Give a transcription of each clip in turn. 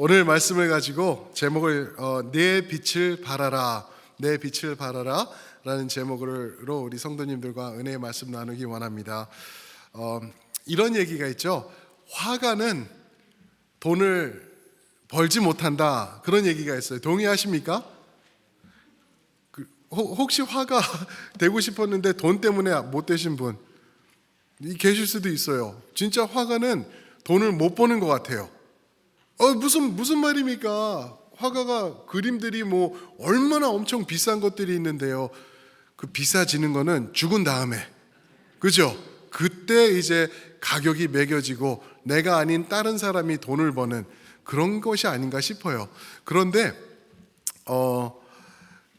오늘 말씀을 가지고 제목을 내 빛을 발하라, 내 빛을 발하라 라는 제목으로 우리 성도님들과 은혜의 말씀 나누기 원합니다. 이런 얘기가 있죠. 화가는 돈을 벌지 못한다, 그런 얘기가 있어요. 동의하십니까? 혹시 화가 되고 싶었는데 돈 때문에 못 되신 분 계실 수도 있어요. 진짜 화가는 돈을 못 버는 것 같아요. 무슨 말입니까? 화가가 그림들이 얼마나 엄청 비싼 것들이 있는데요. 그 비싸지는 거는 죽은 다음에, 그죠? 그때 이제 가격이 매겨지고 내가 아닌 다른 사람이 돈을 버는 그런 것이 아닌가 싶어요. 그런데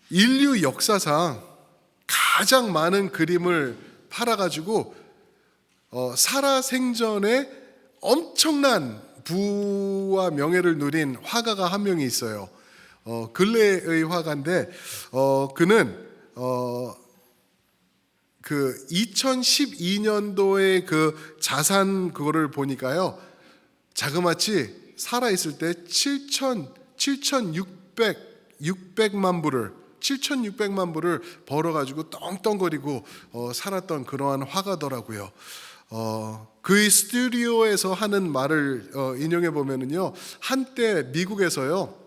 인류 역사상 가장 많은 그림을 팔아가지고 살아생전에 엄청난 부와 명예를 누린 화가가 한 명이 있어요. 근래의 화가인데 그는 그 2012년도에 그 자산 그거를 보니까요, 자그마치 살아있을 때 7,600만 불을 벌어가지고 떵떵거리고 살았던 그러한 화가더라고요. 그의 스튜디오에서 하는 말을 인용해 보면은요, 한때 미국에서요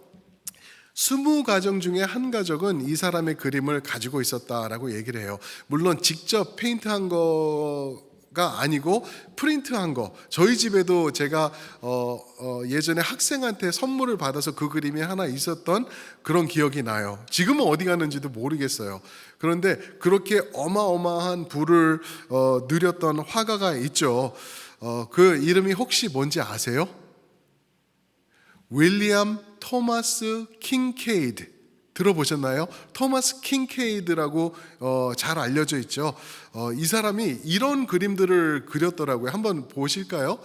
20가정 중에 한 가족은 이 사람의 그림을 가지고 있었다라고 얘기를 해요. 물론 직접 페인트한 거가 아니고 프린트한 거. 저희 집에도 제가 예전에 학생한테 선물을 받아서 그 그림이 하나 있었던 그런 기억이 나요. 지금은 어디 갔는지도 모르겠어요. 그런데 그렇게 어마어마한 부를 누렸던 화가가 있죠. 그 이름이 혹시 뭔지 아세요? 윌리엄 토마스 킹케이드. 들어보셨나요? 토마스 킹케이드라고 잘 알려져 있죠. 이 사람이 이런 그림들을 그렸더라고요. 한번 보실까요?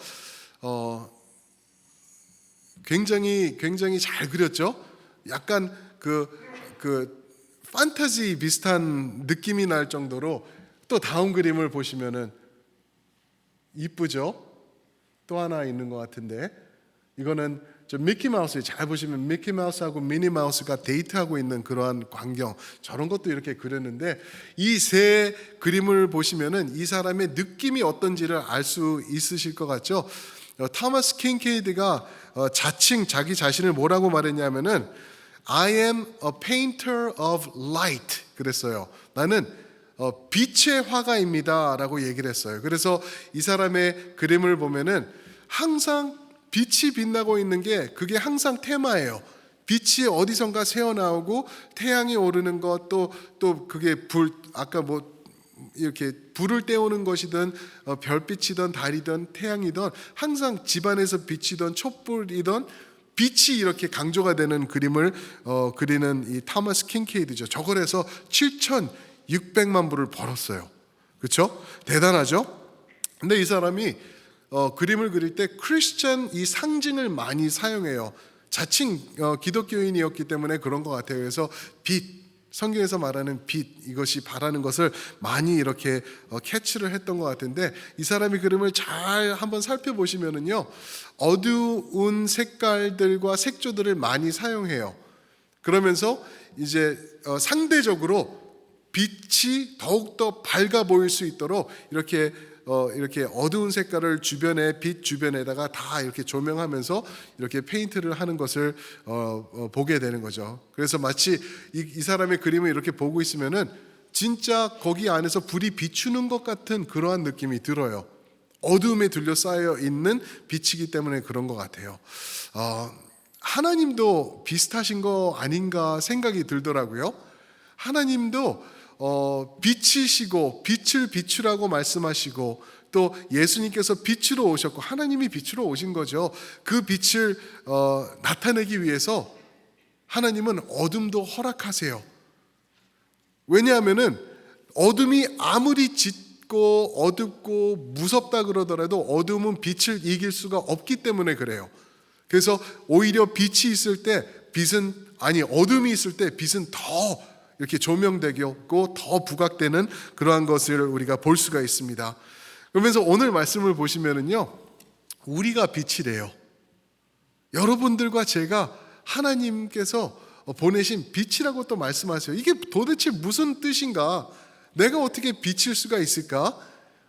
굉장히 잘 그렸죠. 약간 그 판타지 비슷한 느낌이 날 정도로. 또 다음 그림을 보시면은 이쁘죠? 또 하나 있는 것 같은데, 이거는 저 미키마우스, 잘 보시면 미키마우스하고 미니마우스가 데이트하고 있는 그러한 광경, 저런 것도 이렇게 그렸는데, 이 세 그림을 보시면은 이 사람의 느낌이 어떤지를 알 수 있으실 것 같죠? 토마스 킹케이드가 자칭 자기 자신을 뭐라고 말했냐면은 I am a painter of light 그랬어요. 나는 빛의 화가입니다 라고 얘기를 했어요. 그래서 이 사람의 그림을 보면은 항상 빛이 빛나고 있는 게, 그게 항상 테마예요. 빛이 어디선가 새어나오고 태양이 오르는 것, 또 그게 아까 이렇게 불을 떼우는 것이든 별빛이든 달이든 태양이든 항상 집안에서 비치던 촛불이든 빛이 이렇게 강조가 되는 그림을 그리는 이 토마스 킹케이드죠. 저걸 해서 7,600만 불을 벌었어요. 그렇죠? 대단하죠? 근데 이 사람이 그림을 그릴 때 크리스천 이 상징을 많이 사용해요. 자칭 기독교인이었기 때문에 그런 것 같아요. 그래서 빛, 성경에서 말하는 빛, 이것이 바라는 것을 많이 이렇게 캐치를 했던 것 같은데, 이 사람의 그림을 잘 한번 살펴보시면은요, 어두운 색깔들과 색조들을 많이 사용해요. 그러면서 이제 상대적으로 빛이 더욱더 밝아 보일 수 있도록 이렇게 어두운 색깔을 빛 주변에다가 다 이렇게 조명하면서 이렇게 페인트를 하는 것을 보게 되는 거죠. 그래서 마치 이 사람의 그림을 이렇게 보고 있으면은 진짜 거기 안에서 불이 비추는 것 같은 그러한 느낌이 들어요. 어두움에 둘러싸여 있는 빛이기 때문에 그런 것 같아요. 하나님도 비슷하신 거 아닌가 생각이 들더라고요. 하나님도 빛이시고 빛을 비추라고 말씀하시고, 또 예수님께서 빛으로 오셨고 하나님이 빛으로 오신 거죠. 그 빛을 나타내기 위해서 하나님은 어둠도 허락하세요. 왜냐하면은 어둠이 아무리 짙고 어둡고 무섭다 그러더라도 어둠은 빛을 이길 수가 없기 때문에 그래요. 그래서 오히려 빛이 있을 때 어둠이 있을 때 빛은 더 이렇게 조명되고 더 부각되는 그러한 것을 우리가 볼 수가 있습니다. 그러면서 오늘 말씀을 보시면은요, 우리가 빛이래요. 여러분들과 제가 하나님께서 보내신 빛이라고 또 말씀하세요. 이게 도대체 무슨 뜻인가? 내가 어떻게 빛일 수가 있을까?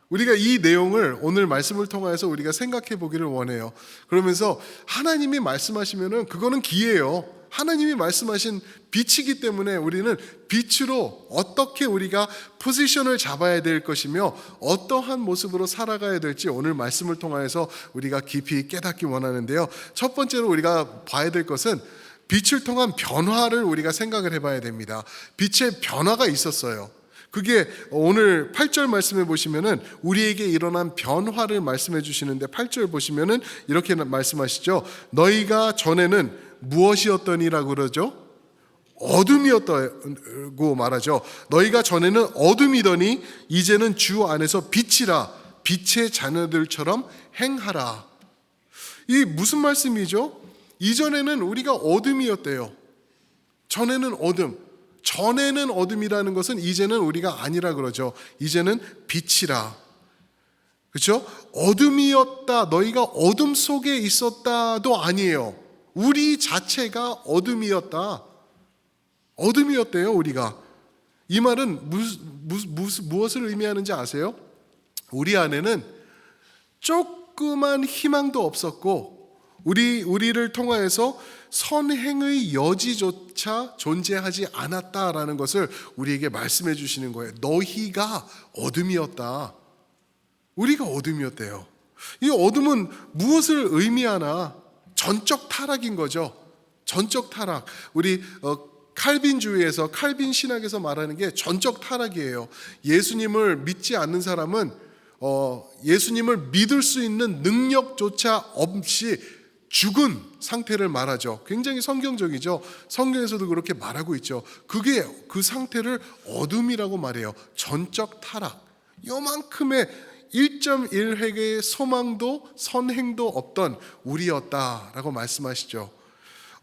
우리가 이 내용을 오늘 말씀을 통해서 우리가 생각해 보기를 원해요. 그러면서 하나님이 말씀하시면은 그거는 기회예요. 하나님이 말씀하신 빛이기 때문에 우리는 빛으로 어떻게 우리가 포지션을 잡아야 될 것이며 어떠한 모습으로 살아가야 될지 오늘 말씀을 통해서 우리가 깊이 깨닫기 원하는데요. 첫 번째로 우리가 봐야 될 것은 빛을 통한 변화를 우리가 생각을 해봐야 됩니다. 빛의 변화가 있었어요. 그게 오늘 8절 말씀해 보시면은 우리에게 일어난 변화를 말씀해 주시는데 8절 보시면은 이렇게 말씀하시죠. 너희가 전에는 무엇이었더니라고 그러죠? 어둠이었다고 말하죠. 너희가 전에는 어둠이더니 이제는 주 안에서 빛이라. 빛의 자녀들처럼 행하라. 이 무슨 말씀이죠? 이전에는 우리가 어둠이었대요. 전에는 어둠. 전에는 어둠이라는 것은 이제는 우리가 아니라 그러죠. 이제는 빛이라. 그렇죠? 어둠이었다. 너희가 어둠 속에 있었다도 아니에요. 우리 자체가 어둠이었다. 어둠이었대요, 우리가. 이 말은 무엇을 의미하는지 아세요? 우리 안에는 조그만 희망도 없었고 우리를 통하여서 선행의 여지조차 존재하지 않았다라는 것을 우리에게 말씀해 주시는 거예요. 너희가 어둠이었다. 우리가 어둠이었대요. 이 어둠은 무엇을 의미하나? 전적 타락인 거죠. 전적 타락. 우리 칼빈주의에서 칼빈 신학에서 말하는 게 전적 타락이에요. 예수님을 믿지 않는 사람은 예수님을 믿을 수 있는 능력조차 없이 죽은 상태를 말하죠. 굉장히 성경적이죠. 성경에서도 그렇게 말하고 있죠. 그게 그 상태를 어둠이라고 말해요. 전적 타락. 요만큼의 1.1획의 소망도 선행도 없던 우리였다라고 말씀하시죠.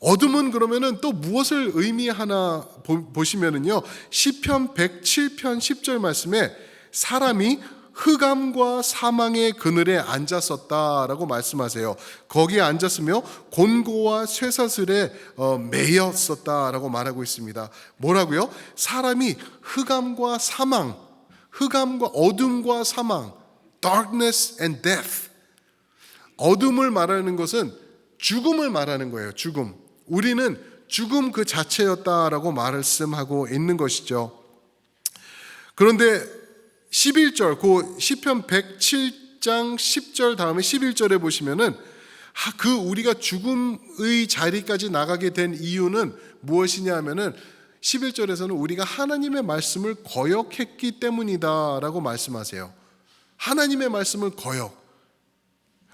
어둠은 그러면은 또 무엇을 의미하나 보시면은요. 시편 107편 10절 말씀에 사람이 흑암과 사망의 그늘에 앉았었다라고 말씀하세요. 거기에 앉았으며 곤고와 쇠사슬에 매였었다라고 말하고 있습니다. 뭐라고요? 사람이 흑암과 사망, 흑암과 어둠과 사망, darkness and death. 어둠을 말하는 것은 죽음을 말하는 거예요. 죽음. 우리는 죽음 그 자체였다라고 말씀하고 있는 것이죠. 그런데 11절, 그 시편 107장 10절 다음에 11절에 보시면은 그 우리가 죽음의 자리까지 나가게 된 이유는 무엇이냐 하면은 11절에서는 우리가 하나님의 말씀을 거역했기 때문이다라고 말씀하세요. 하나님의 말씀을 거역.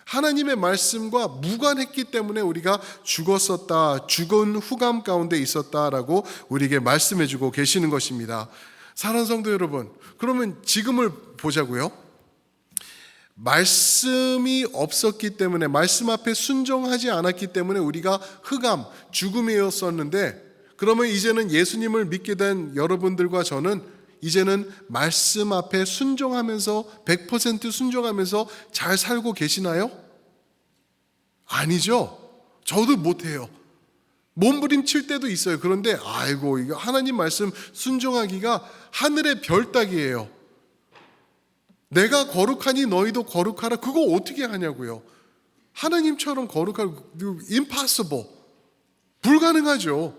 하나님의 말씀과 무관했기 때문에 우리가 죽었었다, 죽은 후감 가운데 있었다라고 우리에게 말씀해 주고 계시는 것입니다. 사랑하는 성도 여러분, 그러면 지금을 보자고요. 말씀이 없었기 때문에, 말씀 앞에 순종하지 않았기 때문에 우리가 흑암, 죽음이었었는데, 그러면 이제는 예수님을 믿게 된 여러분들과 저는 이제는 말씀 앞에 순종하면서 100% 순종하면서 잘 살고 계시나요? 아니죠. 저도 못해요. 몸부림칠 때도 있어요. 그런데 아이고, 이거 하나님 말씀 순종하기가 하늘의 별 따기예요. 내가 거룩하니 너희도 거룩하라. 그거 어떻게 하냐고요. 하나님처럼 거룩할 impossible. 불가능하죠.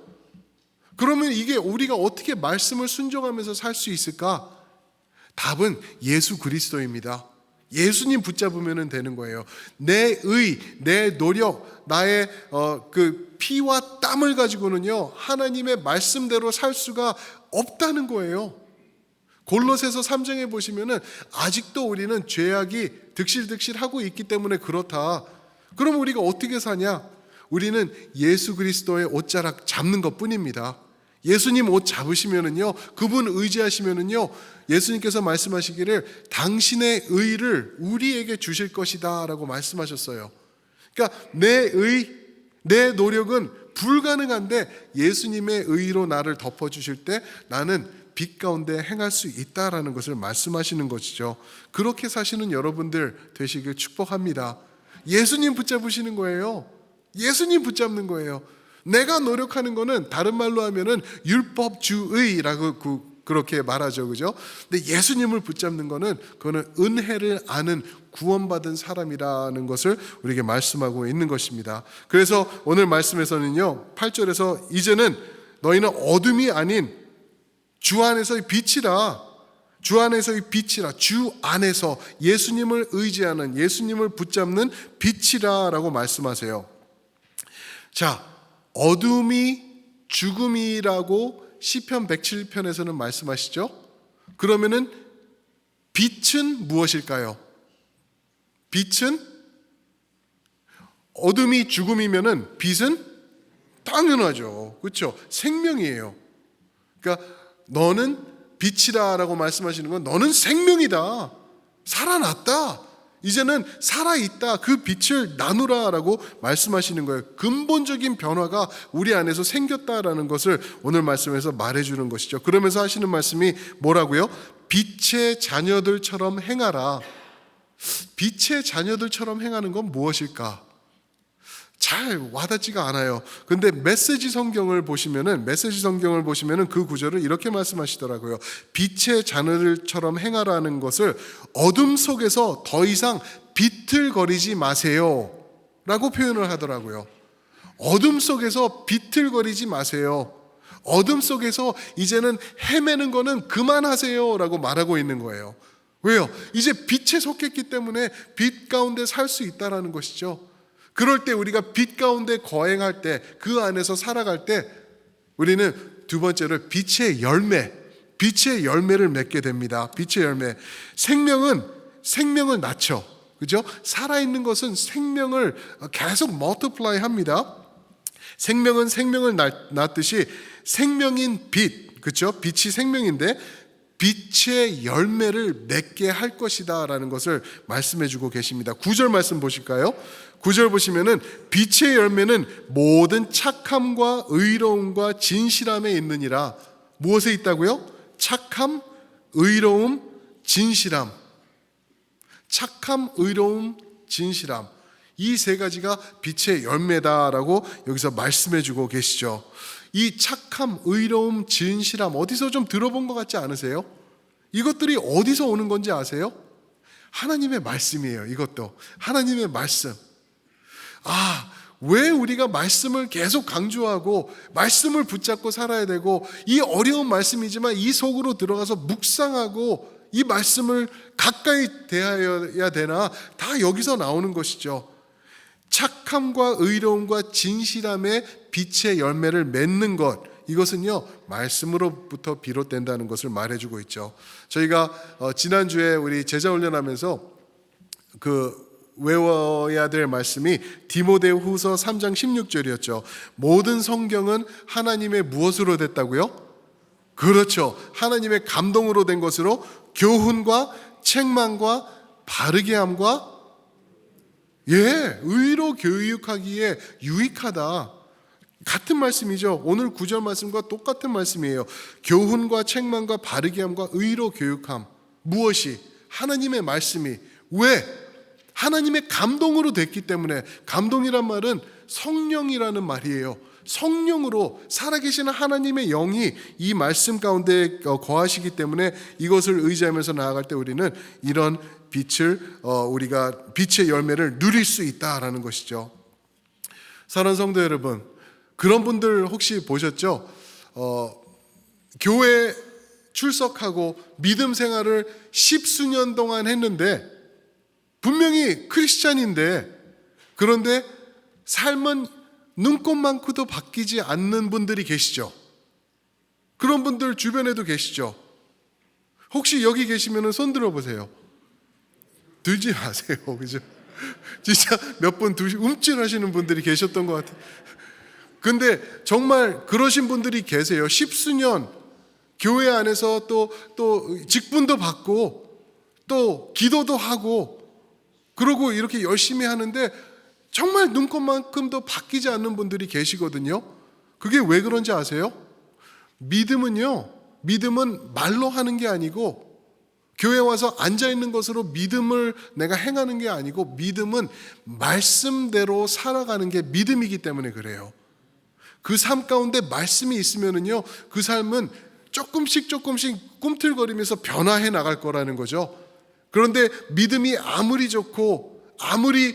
그러면 이게 우리가 어떻게 말씀을 순종하면서 살 수 있을까? 답은 예수 그리스도입니다. 예수님 붙잡으면 되는 거예요. 내 의, 내 노력, 나의 그 피와 땀을 가지고는요, 하나님의 말씀대로 살 수가 없다는 거예요. 골로새서 3장에 보시면은 아직도 우리는 죄악이 득실득실하고 있기 때문에 그렇다. 그럼 우리가 어떻게 사냐? 우리는 예수 그리스도의 옷자락 잡는 것뿐입니다. 예수님 옷 잡으시면은요, 그분 의지하시면은요, 예수님께서 말씀하시기를 당신의 의를 우리에게 주실 것이다 라고 말씀하셨어요. 그러니까 내 의, 내 노력은 불가능한데 예수님의 의로 나를 덮어주실 때 나는 빛 가운데 행할 수 있다라는 것을 말씀하시는 것이죠. 그렇게 사시는 여러분들 되시길 축복합니다. 예수님 붙잡으시는 거예요. 예수님 붙잡는 거예요. 내가 노력하는 거는 다른 말로 하면은 율법주의라고 그렇게 말하죠, 그죠? 근데 예수님을 붙잡는 거는 그거는 은혜를 아는 구원받은 사람이라는 것을 우리에게 말씀하고 있는 것입니다. 그래서 오늘 말씀에서는요, 8절에서 이제는 너희는 어둠이 아닌 주 안에서의 빛이라, 주 안에서의 빛이라, 주 안에서 예수님을 의지하는, 예수님을 붙잡는 빛이라라고 말씀하세요. 자, 어둠이 죽음이라고 시편 107편에서는 말씀하시죠. 그러면은 빛은 무엇일까요? 빛은, 어둠이 죽음이면은 빛은 당연하죠. 그렇죠? 생명이에요. 그러니까 너는 빛이다라고 말씀하시는 건 너는 생명이다. 살아났다. 이제는 살아있다. 그 빛을 나누라라고 말씀하시는 거예요. 근본적인 변화가 우리 안에서 생겼다라는 것을 오늘 말씀에서 말해주는 것이죠. 그러면서 하시는 말씀이 뭐라고요? 빛의 자녀들처럼 행하라. 빛의 자녀들처럼 행하는 건 무엇일까? 잘 와닿지가 않아요. 근데 메시지 성경을 보시면은 그 구절을 이렇게 말씀하시더라고요. 빛의 자녀들처럼 행하라는 것을 어둠 속에서 더 이상 비틀거리지 마세요 라고 표현을 하더라고요. 어둠 속에서 비틀거리지 마세요. 어둠 속에서 이제는 헤매는 거는 그만하세요 라고 말하고 있는 거예요. 왜요? 이제 빛에 속했기 때문에 빛 가운데 살 수 있다는 것이죠. 그럴 때 우리가 빛 가운데 거행할 때, 그 안에서 살아갈 때 우리는 두 번째로 빛의 열매를 맺게 됩니다. 빛의 열매. 생명을 낳죠. 그죠? 살아있는 것은 생명을 계속 멀티플라이 합니다. 생명은 생명을 낳듯이 생명인 빛, 그렇죠? 빛이 생명인데 빛의 열매를 맺게 할 것이다 라는 것을 말씀해 주고 계십니다. 9절 말씀 보실까요? 9절 보시면은 빛의 열매는 모든 착함과 의로움과 진실함에 있느니라. 무엇에 있다고요? 착함, 의로움, 진실함. 착함, 의로움, 진실함. 이 세 가지가 빛의 열매다라고 여기서 말씀해 주고 계시죠. 이 착함, 의로움, 진실함 어디서 좀 들어본 것 같지 않으세요? 이것들이 어디서 오는 건지 아세요? 하나님의 말씀이에요. 이것도 하나님의 말씀. 왜 우리가 말씀을 계속 강조하고 말씀을 붙잡고 살아야 되고, 이 어려운 말씀이지만 이 속으로 들어가서 묵상하고 이 말씀을 가까이 대해야 되나? 다 여기서 나오는 것이죠. 착함과 의로움과 진실함의 빛의 열매를 맺는 것, 이것은요 말씀으로부터 비롯된다는 것을 말해주고 있죠. 저희가 지난주에 우리 제자 훈련하면서 외워야 될 말씀이 디모데후서 3장 16절이었죠. 모든 성경은 하나님의 무엇으로 됐다고요? 그렇죠. 하나님의 감동으로 된 것으로 교훈과 책망과 바르게 함과 의로 교육하기에 유익하다. 같은 말씀이죠. 오늘 9절 말씀과 똑같은 말씀이에요. 교훈과 책망과 바르게 함과 의로 교육함. 무엇이? 하나님의 말씀이. 왜? 하나님의 감동으로 됐기 때문에. 감동이란 말은 성령이라는 말이에요. 성령으로 살아계시는 하나님의 영이 이 말씀 가운데 거하시기 때문에 이것을 의지하면서 나아갈 때 우리는 이런 우리가 빛의 열매를 누릴 수 있다라는 것이죠. 사랑하는 성도 여러분, 그런 분들 혹시 보셨죠? 교회 출석하고 믿음 생활을 10수년 동안 했는데 분명히 크리스찬인데, 그런데 삶은 눈꽃만큼도 바뀌지 않는 분들이 계시죠. 그런 분들 주변에도 계시죠. 혹시 여기 계시면 손 들어보세요. 들지 마세요. 그죠? 진짜 몇 분 움찔하시는 분들이 계셨던 것 같아요. 근데 정말 그러신 분들이 계세요. 10수년 교회 안에서 또 직분도 받고 또 기도도 하고 그러고 이렇게 열심히 하는데 정말 눈꽃만큼도 바뀌지 않는 분들이 계시거든요. 그게 왜 그런지 아세요? 믿음은 말로 하는 게 아니고 교회 와서 앉아 있는 것으로 믿음을 내가 행하는 게 아니고 믿음은 말씀대로 살아가는 게 믿음이기 때문에 그래요. 그 삶 가운데 말씀이 있으면은요, 그 삶은 조금씩 꿈틀거리면서 변화해 나갈 거라는 거죠. 그런데 믿음이 아무리 좋고 아무리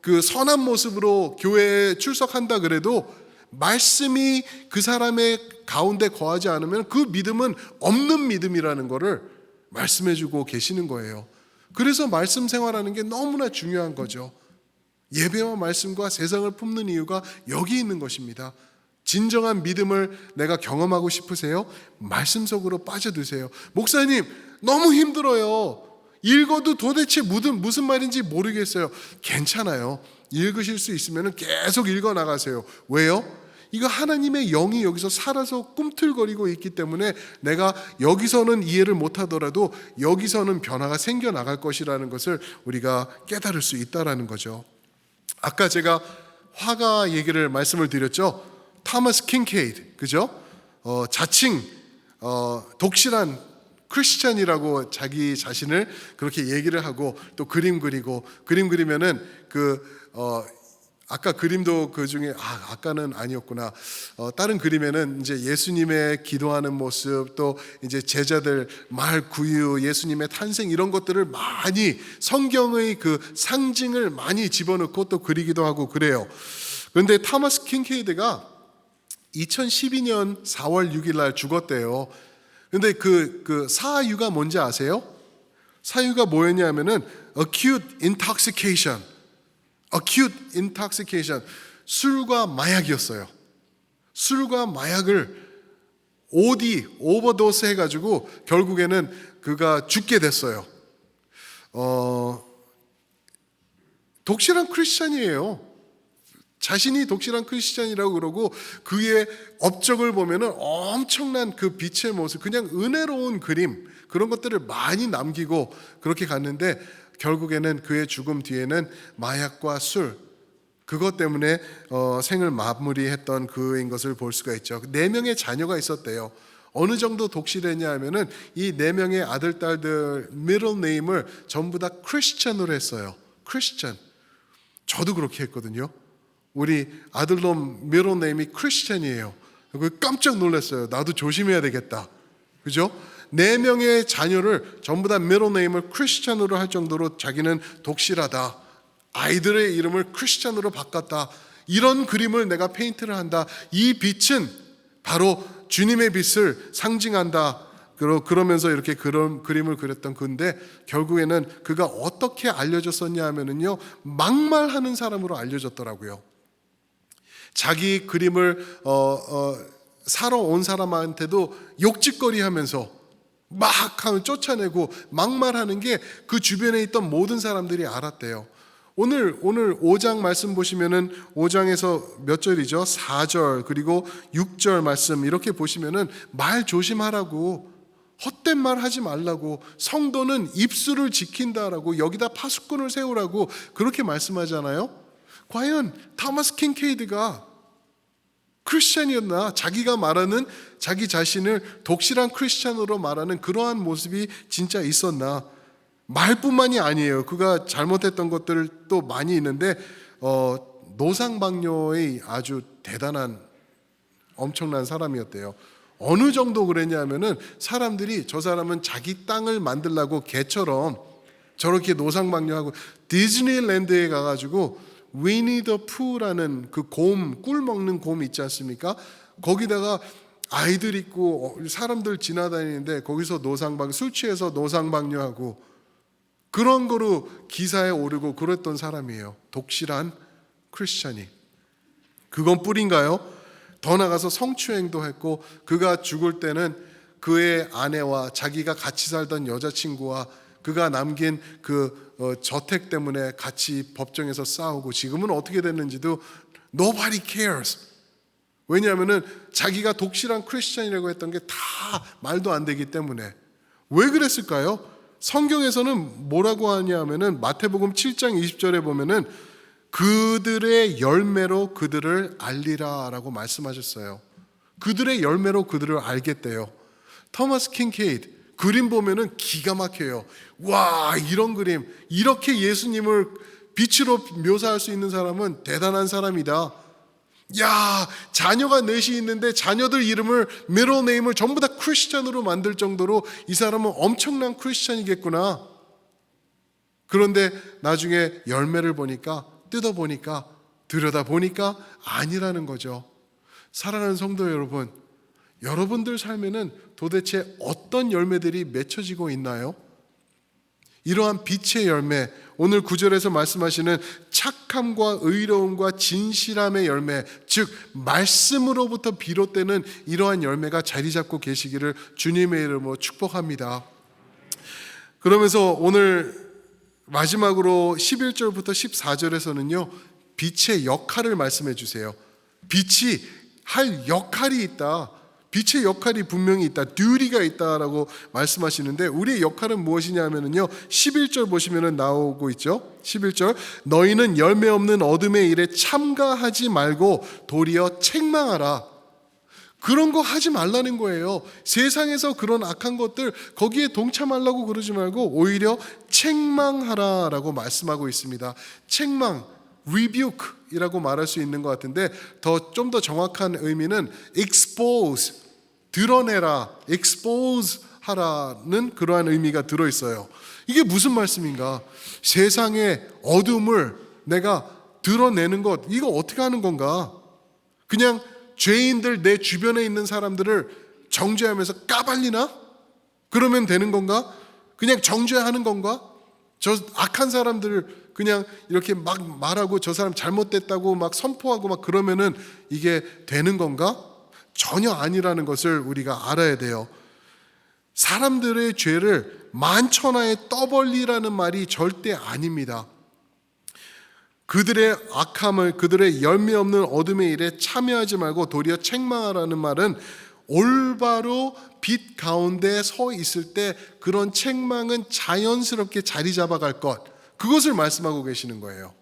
그 선한 모습으로 교회에 출석한다 그래도 말씀이 그 사람의 가운데 거하지 않으면 그 믿음은 없는 믿음이라는 거를 말씀해 주고 계시는 거예요. 그래서 말씀 생활하는 게 너무나 중요한 거죠. 예배와 말씀과 세상을 품는 이유가 여기 있는 것입니다. 진정한 믿음을 내가 경험하고 싶으세요? 말씀 속으로 빠져드세요. 목사님, 너무 힘들어요. 읽어도 도대체 무슨 말인지 모르겠어요. 괜찮아요. 읽으실 수 있으면 계속 읽어 나가세요. 왜요? 이거 하나님의 영이 여기서 살아서 꿈틀거리고 있기 때문에 내가 여기서는 이해를 못하더라도 여기서는 변화가 생겨나갈 것이라는 것을 우리가 깨달을 수 있다는 거죠. 아까 제가 화가 얘기를 말씀을 드렸죠. 토마스 킹케이드, 그죠? 자칭 독실한 크리스찬이라고 자기 자신을 그렇게 얘기를 하고 또 그림 그리면은 아까 그림도 그 중에 아까는 아니었구나. 다른 그림에는 이제 예수님의 기도하는 모습, 또 이제 제자들 말 구유, 예수님의 탄생 이런 것들을 많이 성경의 그 상징을 많이 집어넣고 또 그리기도 하고 그래요. 그런데 토마스 킹케이드가 2012년 4월 6일 날 죽었대요. 근데 그 사유가 뭔지 아세요? 사유가 뭐였냐면은 acute intoxication. 술과 마약이었어요. 술과 마약을 오버도스 해가지고 결국에는 그가 죽게 됐어요. 독실한 크리스찬이에요. 자신이 독실한 크리스찬이라고 그러고 그의 업적을 보면은 엄청난 그 빛의 모습, 그냥 은혜로운 그림 그런 것들을 많이 남기고 그렇게 갔는데 결국에는 그의 죽음 뒤에는 마약과 술 그것 때문에 생을 마무리했던 그인 것을 볼 수가 있죠. 4명의 자녀가 있었대요. 어느 정도 독실했냐 하면은 이 4명의 아들 딸들 미들 네임을 전부 다 크리스찬으로 했어요. 크리스찬. 저도 그렇게 했거든요. 우리 아들놈 미들 네임이 크리스찬이에요. 깜짝 놀랐어요. 나도 조심해야 되겠다. 그죠? 4명의 자녀를 전부 다 미들 네임을 크리스찬으로 할 정도로 자기는 독실하다. 아이들의 이름을 크리스찬으로 바꿨다. 이런 그림을 내가 페인트를 한다. 이 빛은 바로 주님의 빛을 상징한다. 그러면서 이렇게 그런 그림을 그렸던 건데 결국에는 그가 어떻게 알려졌었냐 하면은요, 막말하는 사람으로 알려졌더라고요. 자기 그림을 사러 온 사람한테도 욕짓거리하면서 막 하면 쫓아내고 막말하는 게 그 주변에 있던 모든 사람들이 알았대요. 오늘 5장 말씀 보시면은 5장에서 몇 절이죠? 4절 그리고 6절 말씀 이렇게 보시면은 말 조심하라고, 헛된 말 하지 말라고, 성도는 입술을 지킨다라고, 여기다 파수꾼을 세우라고 그렇게 말씀하잖아요. 과연 토마스 킹케이드가 크리스찬이었나? 자기가 말하는 자기 자신을 독실한 크리스찬으로 말하는 그러한 모습이 진짜 있었나? 말뿐만이 아니에요. 그가 잘못했던 것들도 많이 있는데 노상방뇨의 아주 대단한 엄청난 사람이었대요. 어느 정도 그랬냐면은 사람들이 저 사람은 자기 땅을 만들려고 개처럼 저렇게 노상방뇨하고 디즈니랜드에 가가지고 위니 더 푸라는 그 곰, 꿀 먹는 곰 있지 않습니까? 거기다가 아이들 있고 사람들 지나다니는데 거기서 술 취해서 노상방뇨하고 그런 거로 기사에 오르고 그랬던 사람이에요. 독실한 크리스찬이. 그건 뿌리인가요? 더 나가서 성추행도 했고 그가 죽을 때는 그의 아내와 자기가 같이 살던 여자친구와 그가 남긴 그 저택 때문에 같이 법정에서 싸우고 지금은 어떻게 됐는지도 nobody cares. 왜냐하면은 자기가 독실한 크리스찬이라고 했던 게 다 말도 안 되기 때문에. 왜 그랬을까요? 성경에서는 뭐라고 하냐면은 마태복음 7장 20절에 보면은 그들의 열매로 그들을 알리라라고 말씀하셨어요. 그들의 열매로 그들을 알겠대요. 토마스 킹케이드 그림 보면은 기가 막혀요. 와, 이런 그림, 이렇게 예수님을 빛으로 묘사할 수 있는 사람은 대단한 사람이다. 야, 자녀가 넷이 있는데 자녀들 이름을 미ddle 네임을 전부 다 크리스찬으로 만들 정도로 이 사람은 엄청난 크리스찬이겠구나. 그런데 나중에 열매를 보니까, 뜯어보니까, 들여다보니까 아니라는 거죠. 사랑하는 성도 여러분, 여러분들 삶에는 도대체 어떤 열매들이 맺혀지고 있나요? 이러한 빛의 열매, 오늘 9절에서 말씀하시는 착함과 의로움과 진실함의 열매, 즉 말씀으로부터 비롯되는 이러한 열매가 자리 잡고 계시기를 주님의 이름으로 축복합니다. 그러면서 오늘 마지막으로 11절부터 14절에서는요, 빛의 역할을 말씀해 주세요. 빛이 할 역할이 있다. 빛의 역할이 분명히 있다. 듀티가 있다라고 말씀하시는데, 우리의 역할은 무엇이냐면요, 11절 보시면 나오고 있죠. 11절, 너희는 열매 없는 어둠의 일에 참가하지 말고 도리어 책망하라. 그런 거 하지 말라는 거예요. 세상에서 그런 악한 것들 거기에 동참하려고 그러지 말고 오히려 책망하라라고 말씀하고 있습니다. 책망, rebuke이라고 말할 수 있는 것 같은데 좀 더 정확한 의미는 expose, 드러내라, expose 하라는 그러한 의미가 들어있어요. 이게 무슨 말씀인가? 세상의 어둠을 내가 드러내는 것, 이거 어떻게 하는 건가? 그냥 죄인들, 내 주변에 있는 사람들을 정죄하면서 까발리나? 그러면 되는 건가? 그냥 정죄하는 건가? 저 악한 사람들을 그냥 이렇게 막 말하고 저 사람 잘못됐다고 막 선포하고 막 그러면은 이게 되는 건가? 전혀 아니라는 것을 우리가 알아야 돼요. 사람들의 죄를 만천하에 떠벌리라는 말이 절대 아닙니다. 그들의 악함을, 그들의 열매 없는 어둠의 일에 참여하지 말고 도리어 책망하라는 말은 올바로 빛 가운데 서 있을 때 그런 책망은 자연스럽게 자리 잡아갈 것, 그것을 말씀하고 계시는 거예요.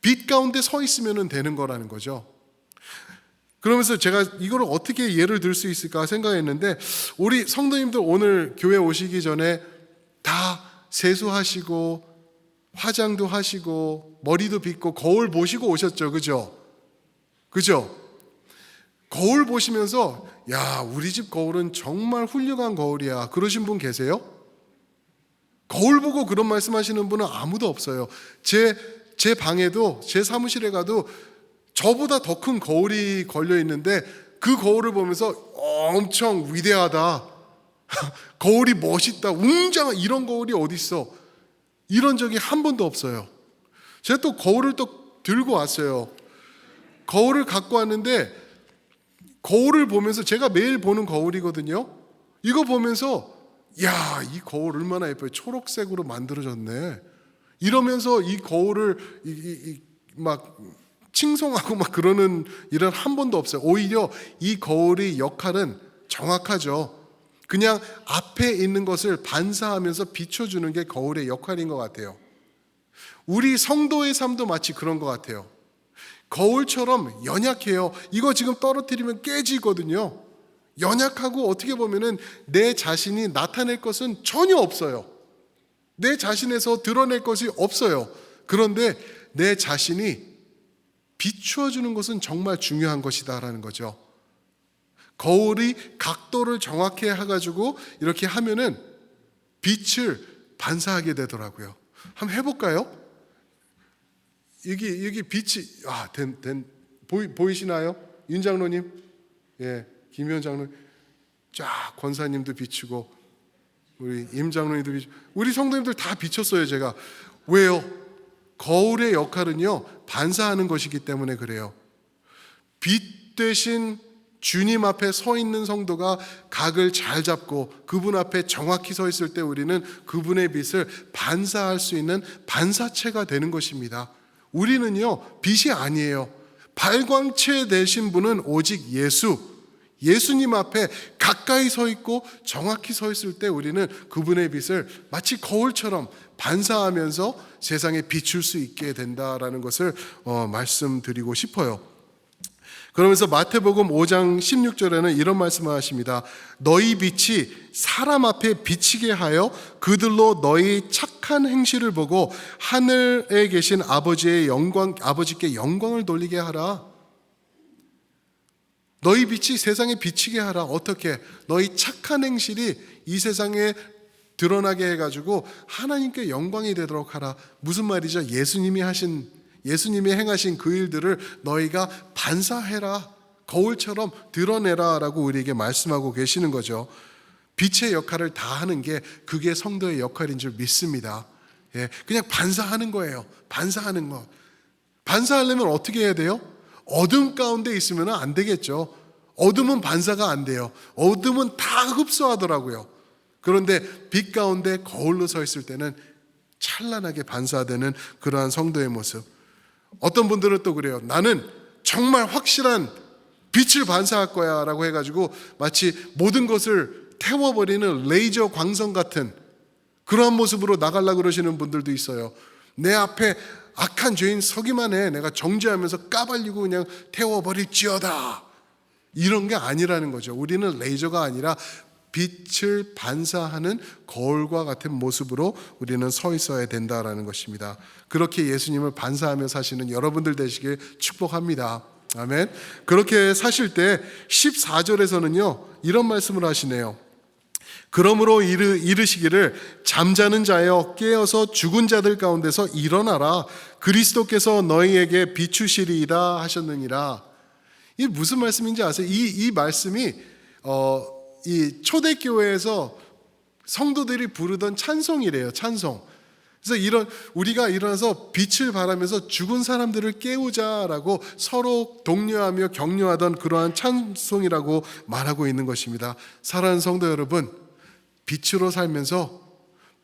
빛 가운데 서 있으면 되는 거라는 거죠. 그러면서 제가 이걸 어떻게 예를 들 수 있을까 생각했는데, 우리 성도님들 오늘 교회 오시기 전에 다 세수하시고 화장도 하시고 머리도 빗고 거울 보시고 오셨죠. 그죠? 거울 보시면서 야, 우리 집 거울은 정말 훌륭한 거울이야, 그러신 분 계세요? 거울 보고 그런 말씀하시는 분은 아무도 없어요. 제 방에도, 제 사무실에 가도 저보다 더 큰 거울이 걸려 있는데 그 거울을 보면서 엄청 위대하다, 거울이 멋있다, 웅장한, 이런 거울이 어디 있어? 이런 적이 한 번도 없어요. 제가 또 거울을 또 들고 왔어요. 거울을 갖고 왔는데 거울을 보면서, 제가 매일 보는 거울이거든요. 이거 보면서 야, 이 거울 얼마나 예뻐요. 초록색으로 만들어졌네. 이러면서 이 거울을 막 칭송하고 막 그러는 일은 한 번도 없어요. 오히려 이 거울의 역할은 정확하죠. 그냥 앞에 있는 것을 반사하면서 비춰주는 게 거울의 역할인 것 같아요. 우리 성도의 삶도 마치 그런 것 같아요. 거울처럼 연약해요. 이거 지금 떨어뜨리면 깨지거든요. 연약하고 어떻게 보면은 내 자신이 나타낼 것은 전혀 없어요. 내 자신에서 드러낼 것이 없어요. 그런데 내 자신이 비추어주는 것은 정말 중요한 것이다라는 거죠. 거울이 각도를 정확히 해가지고 이렇게 하면은 빛을 반사하게 되더라고요. 한번 해볼까요? 여기 빛이 보이시나요? 윤 장로님, 예, 김현 장로님, 쫙 권사님도 비추고 우리 임 장로님도 비추고 우리 성도님들 다 비췄어요. 제가 왜요? 거울의 역할은요, 반사하는 것이기 때문에 그래요. 빛 대신 주님 앞에 서 있는 성도가 각을 잘 잡고 그분 앞에 정확히 서 있을 때 우리는 그분의 빛을 반사할 수 있는 반사체가 되는 것입니다. 우리는요, 빛이 아니에요. 발광체 되신 분은 오직 예수님 앞에 가까이 서 있고 정확히 서 있을 때 우리는 그분의 빛을 마치 거울처럼 반사하면서 세상에 비출 수 있게 된다라는 것을 말씀드리고 싶어요. 그러면서 마태복음 5장 16절에는 이런 말씀을 하십니다. 너희 빛이 사람 앞에 비치게 하여 그들로 너희 착한 행실을 보고 하늘에 계신 아버지께 영광을 돌리게 하라. 너희 빛이 세상에 비치게 하라. 어떻게? 너희 착한 행실이 이 세상에 드러나게 해가지고 하나님께 영광이 되도록 하라. 무슨 말이죠? 예수님이 행하신 그 일들을 너희가 반사해라. 거울처럼 드러내라 라고 우리에게 말씀하고 계시는 거죠. 빛의 역할을 다 하는 게 그게 성도의 역할인 줄 믿습니다. 그냥 반사하는 거예요. 반사하는 거. 반사하려면 어떻게 해야 돼요? 어둠 가운데 있으면 안 되겠죠. 어둠은 반사가 안 돼요. 어둠은 다 흡수하더라고요. 그런데 빛 가운데 거울로 서 있을 때는 찬란하게 반사되는 그러한 성도의 모습. 어떤 분들은 또 그래요. 나는 정말 확실한 빛을 반사할 거야 라고 해가지고 마치 모든 것을 태워버리는 레이저 광선 같은 그러한 모습으로 나가려고 그러시는 분들도 있어요. 내 앞에 악한 죄인 서기만 해. 내가 정죄하면서 까발리고 그냥 태워버릴지어다. 이런 게 아니라는 거죠. 우리는 레이저가 아니라 빛을 반사하는 거울과 같은 모습으로 우리는 서 있어야 된다라는 것입니다. 그렇게 예수님을 반사하며 사시는 여러분들 되시길 축복합니다. 아멘. 그렇게 사실 때 14절에서는요 이런 말씀을 하시네요. 그러므로 이르시기를 잠자는 자여 깨어서 죽은 자들 가운데서 일어나라. 그리스도께서 너희에게 비추시리이다 하셨느니라. 이게 무슨 말씀인지 아세요? 이 말씀이 이 초대교회에서 성도들이 부르던 찬송이래요. 찬송. 그래서 우리가 일어나서 빛을 발하면서 죽은 사람들을 깨우자라고 서로 독려하며 격려하던 그러한 찬송이라고 말하고 있는 것입니다. 사랑하는 성도 여러분, 빛으로 살면서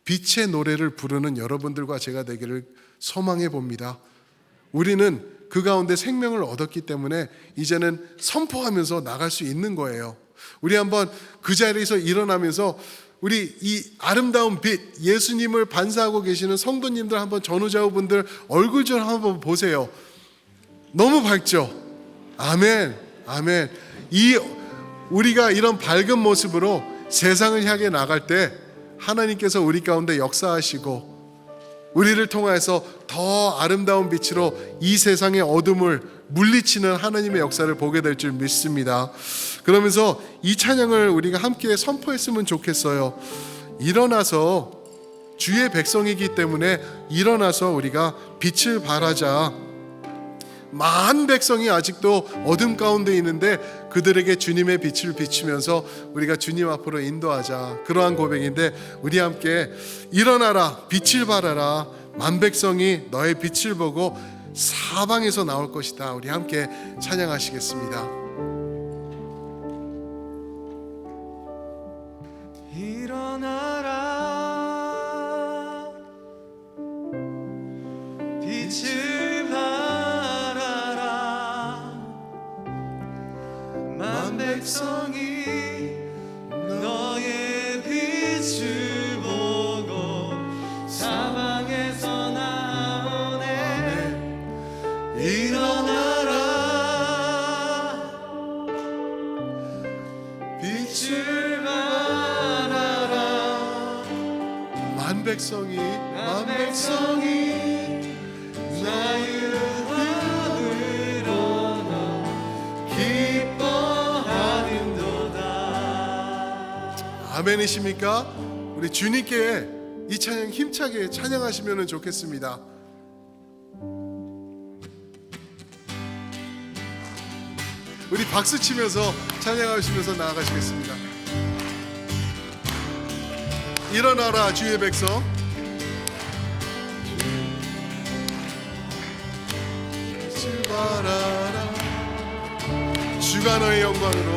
빛의 노래를 부르는 여러분들과 제가 되기를 소망해 봅니다. 우리는 그 가운데 생명을 얻었기 때문에 이제는 선포하면서 나갈 수 있는 거예요. 우리 한번 그 자리에서 일어나면서 우리 이 아름다운 빛, 예수님을 반사하고 계시는 성도님들 한번 전후좌우분들 얼굴 좀 한번 보세요. 너무 밝죠? 아멘, 아멘. 우리가 이런 밝은 모습으로 세상을 향해 나갈 때 하나님께서 우리 가운데 역사하시고 우리를 통해서 더 아름다운 빛으로 이 세상의 어둠을 물리치는 하나님의 역사를 보게 될 줄 믿습니다. 그러면서 이 찬양을 우리가 함께 선포했으면 좋겠어요. 일어나서 주의 백성이기 때문에 일어나서 우리가 빛을 발하자. 많은 백성이 아직도 어둠 가운데 있는데 그들에게 주님의 빛을 비추면서 우리가 주님 앞으로 인도하자. 그러한 고백인데 우리 함께 일어나라 빛을 발하라. 만 백성이 너의 빛을 보고 사방에서 나올 것이다. 우리 함께 찬양하시겠습니다. 일어나라 빛을 발하라. 만 백성이 너의 빛을 보고 사방에서 나오네. 일어나라 빛을 만 백성이 자유함으로 기뻐하는도다. 아멘이십니까? 우리 주님께 이 찬양 힘차게 찬양하시면 좋겠습니다. 우리 박수 치면서 찬양하시면서 나아가시겠습니다. 일어나라 주의 백성. 빛을 발하라. 주가 너의 영광으로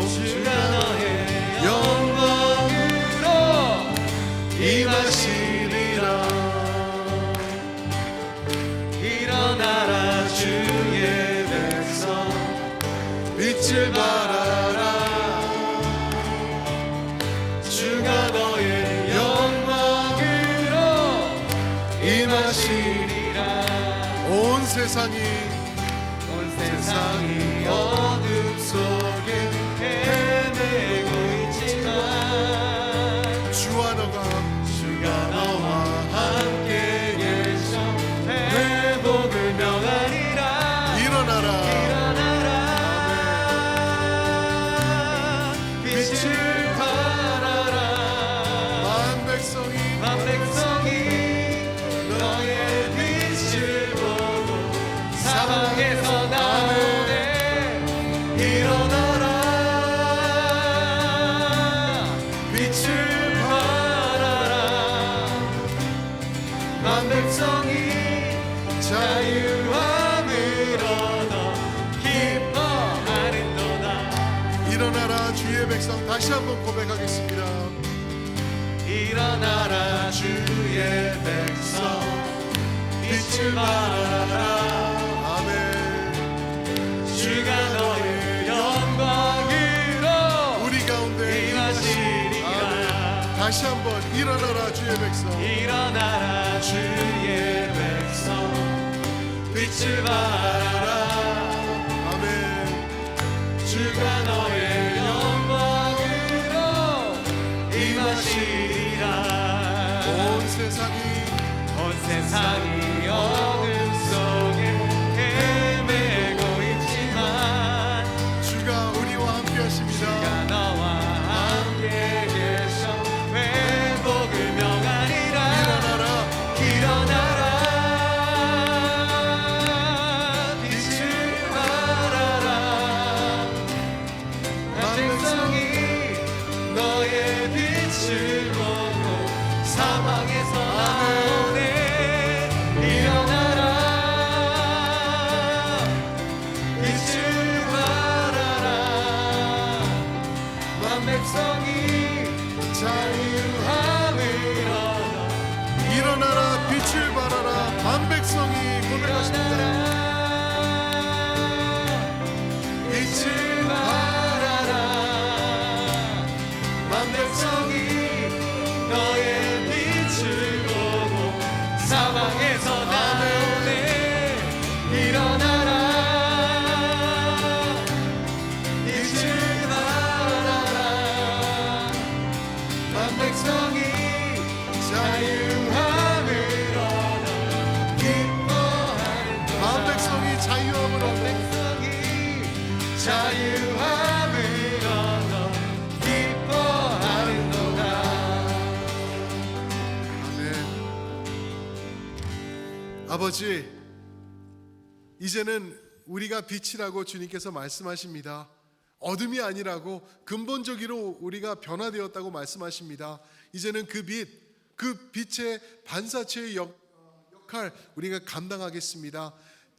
임하시리라. 일어나라 주의 백성 빛을 발하라. 주가 너의 영광으로 임하시리라. 온 세상이 어둠 주의 백성 다시 한번 고백하겠습니다. 일어나라 주의 백성 빛을 발하라. 아멘. 주가 너의 영광으로 우리 가운데 임하시리라. 아멘. 다시 한번 일어나라 주의 백성. 일어나라 주의 백성 빛을 발하라. 아멘. 주가 너의 영광으로 임하시리라. 온 세상이 어둠 속에 헤매고 있지만 주가 우리와 함께 하십니다. 주가 너와 함께 계셔 회복을 명하리라. 일어나라 빛을 발하라. 난 백성이 너의 빛을 보고 사망에서 나오네. 일어나라 빛을 발하라. 만 백성이 자유함을 얻어. 일어나라 빛을 발하라. 만 백성이 고백하십니다. 빛을 발하라. 만 백성이 너의 빛을 보고 사망에서 나오네. 일어나라 빛을 발하라. 만 백성이 자유함을 얻어 기뻐하는 만 백성이 자유함을 얻어 자유함을 얻어 기뻐하는도다. 아멘. 아버지, 이제는 우리가 빛이라고 주님께서 말씀하십니다. 어둠이 아니라고 근본적으로 우리가 변화되었다고 말씀하십니다. 이제는 그 빛의 반사체의 역할 우리가 감당하겠습니다.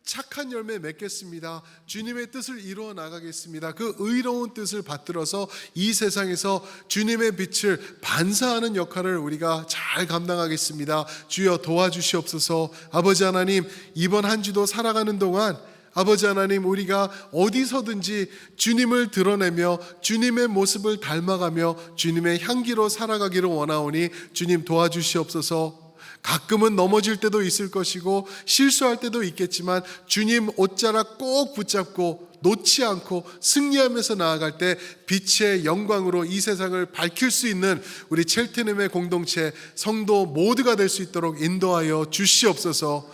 착한 열매 맺겠습니다. 주님의 뜻을 이루어 나가겠습니다. 그 의로운 뜻을 받들어서 이 세상에서 주님의 빛을 반사하는 역할을 우리가 잘 감당하겠습니다. 주여 도와주시옵소서. 아버지 하나님, 이번 한 주도 살아가는 동안 아버지 하나님, 우리가 어디서든지 주님을 드러내며 주님의 모습을 닮아가며 주님의 향기로 살아가기를 원하오니 주님 도와주시옵소서. 가끔은 넘어질 때도 있을 것이고 실수할 때도 있겠지만 주님 옷자락 꼭 붙잡고 놓지 않고 승리하면서 나아갈 때 빛의 영광으로 이 세상을 밝힐 수 있는 우리 첼트넴의 공동체 성도 모두가 될 수 있도록 인도하여 주시옵소서.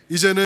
이제는